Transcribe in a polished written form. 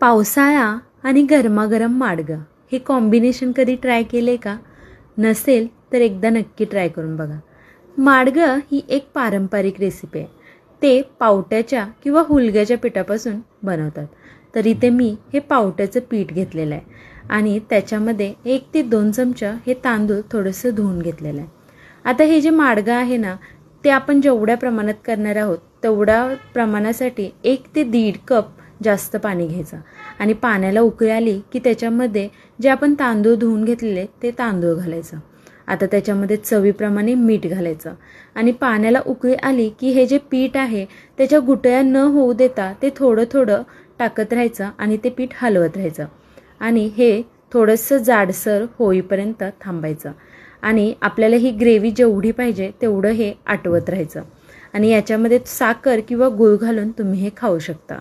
पावसाळा आणि गरमागरम माडगं हे कॉम्बिनेशन कधी ट्राय केले का? नसेल तर एकदा नक्की ट्राय करून बघा. माडगं ही एक पारंपरिक रेसिपी आहे. ते पावट्याच्या किंवा हुलग्याच्या पिठापासून बनवतात. तर इथे मी हे पावट्याचं पीठ घेतलेलं आहे आणि त्याच्यामध्ये 1 ते 2 चमचा हे तांदूळ थोडंसं धुवून घेतलेलं आहे. आता हे जे माडगं आहे ना, ते आपण जेवढ्या प्रमाणात करणार आहोत तेवढ्या प्रमाणासाठी 1 ते 1.5 कप जास्त पाणी घ्यायचं आणि पाण्याला उकळी आली की त्याच्यामध्ये जे आपण तांदूळ धुवून घेतलेले ते तांदूळ घालायचं. आता त्याच्यामध्ये चवीप्रमाणे मीठ घालायचं आणि पाण्याला उकळी आली की हे जे पीठ आहे त्याच्या गुटळ्या न होऊ देता ते थोडं थोडं टाकत राहायचं आणि ते पीठ हलवत राहायचं आणि हे थोडंसं जाडसर होईपर्यंत थांबायचं आणि आपल्याला ही ग्रेव्ही जेवढी पाहिजे तेवढं हे आटवत राहायचं आणि याच्यामध्ये साखर किंवा गूळ घालून तुम्ही हे खाऊ शकता.